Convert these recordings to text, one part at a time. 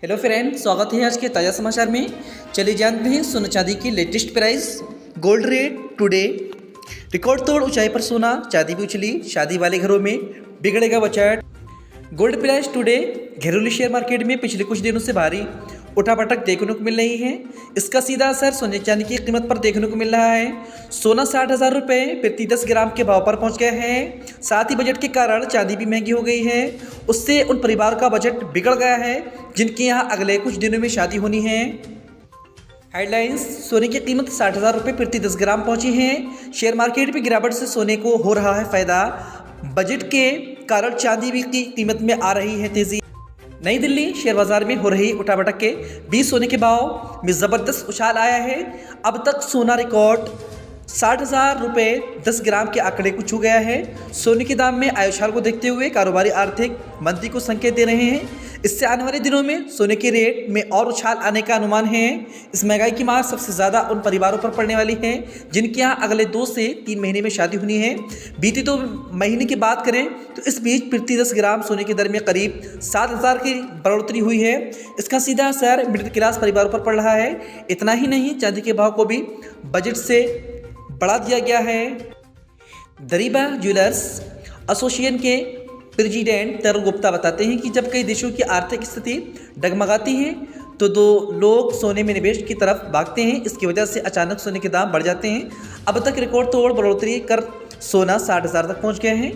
Hello friend, स्वागत है आज के ताज़ा समाचार में। चलिए जानते हैं सोना चांदी की latest price. Gold rate today. Record तोड़ ऊंचाई पर सोना चांदी भी उछली, शादी वाले घरों में बिगड़ेगा बजट। Gold price today. घरेलू शेयर मार्केट में पिछले कुछ दिनों से भारी उठापटक देखने को मिल रही है। इसका सीधा असर सोने चांदी की कीमत पर देखने को मिल रहा है। सोना 60,000 रुपये प्रति 10 ग्राम के भाव पर पहुंच गए हैं। साथ ही बजट के कारण चांदी भी महंगी हो गई है। उससे उन परिवार का बजट बिगड़ गया है जिनके यहाँ अगले कुछ दिनों में शादी होनी है। हेडलाइंस। सोने की कीमत 60,000 रुपये प्रति 10 ग्राम पहुंची है। शेयर मार्केट में गिरावट से सोने को हो रहा है फायदा। बजट के कारण चांदी भी की कीमत में आ रही है तेजी। नई दिल्ली शेयर बाजार में हो रही उठापटक के बीच सोने के भाव में जबरदस्त उछाल आया है। अब तक सोना रिकॉर्ड 60,000 रुपये 10 ग्राम के आंकड़े को छू गया है। सोने के दाम में आए उछाल को देखते हुए कारोबारी आर्थिक मंदी को संकेत दे रहे हैं। इससे आने वाले दिनों में सोने के रेट में और उछाल आने का अनुमान है। इस महंगाई की मार सबसे ज़्यादा उन परिवारों पर पड़ने वाली है जिनके यहाँ अगले 2 से 3 महीने में शादी होनी है। बीते 2 महीने की बात करें तो इस बीच प्रति 10 ग्राम सोने की दर में करीब 7,000 की बढ़ोतरी हुई है। इसका सीधा असर मिडिल क्लास परिवारों पर पड़ रहा है। इतना ही नहीं, चांदी के भाव को भी बजट से बढ़ा दिया गया है। दरीबा ज्वेलर्स एसोसिएशन के प्रेसिडेंट तरुण गुप्ता बताते हैं कि जब कई देशों की आर्थिक स्थिति डगमगाती है तो लोग सोने में निवेश की तरफ भागते हैं। इसकी वजह से अचानक सोने के दाम बढ़ जाते हैं। अब तक रिकॉर्ड तोड़ बढ़ोतरी कर सोना 60,000 तक पहुंच गए हैं।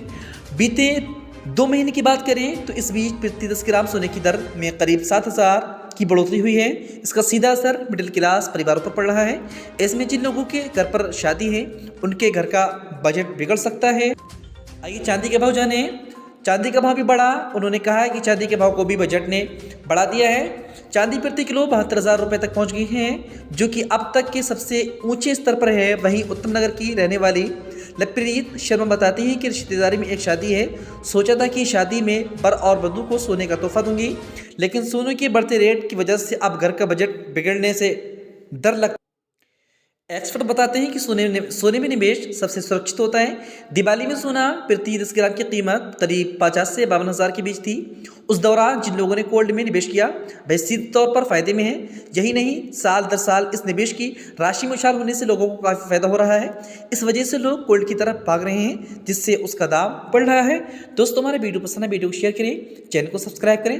बीते 2 महीने की बात करें तो इस बीच प्रति 10 ग्राम सोने की दर में करीब 7,000 की बढ़ोतरी हुई है। इसका सीधा असर मिडिल क्लास परिवारों पर पड़ रहा है। इसमें जिन लोगों के घर पर शादी है उनके घर का बजट बिगड़ सकता है। आइए चांदी के भाव जाने। चांदी का भाव भी बढ़ा। उन्होंने कहा है कि चांदी के भाव को भी बजट ने बढ़ा दिया है। चांदी प्रति किलो 72,000 रुपये तक पहुंच गई है, जो कि अब तक के सबसे ऊंचे स्तर पर है। वहीं उत्तम नगर की रहने वाली लवप्रीत शर्मा बताती हैं कि रिश्तेदारी में एक शादी है। सोचा था कि शादी में बर और वधू को सोने का तोहफा दूंगी, लेकिन सोने के बढ़ते रेट की वजह से अब घर का बजट बिगड़ने से डर लगता। एक्सपर्ट बताते हैं कि सोने में निवेश सबसे सुरक्षित होता है। दिवाली में सोना प्रति 10 ग्राम की कीमत करीब 50 से 52,000 के बीच थी। उस दौरान जिन लोगों ने गोल्ड में निवेश किया वह सीधे तौर पर फायदे में है। यही नहीं, साल दर साल इस निवेश की राशि में उछाल होने से लोगों को काफ़ी फायदा हो रहा है। इस वजह से लोग गोल्ड की तरफ भाग रहे हैं, जिससे उसका दाम बढ़ रहा है। दोस्तों, हमारा वीडियो पसंद है, वीडियो को शेयर करें, चैनल को सब्सक्राइब करें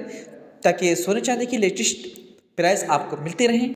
ताकि सोने चांदी की लेटेस्ट प्राइस आपको मिलते रहें।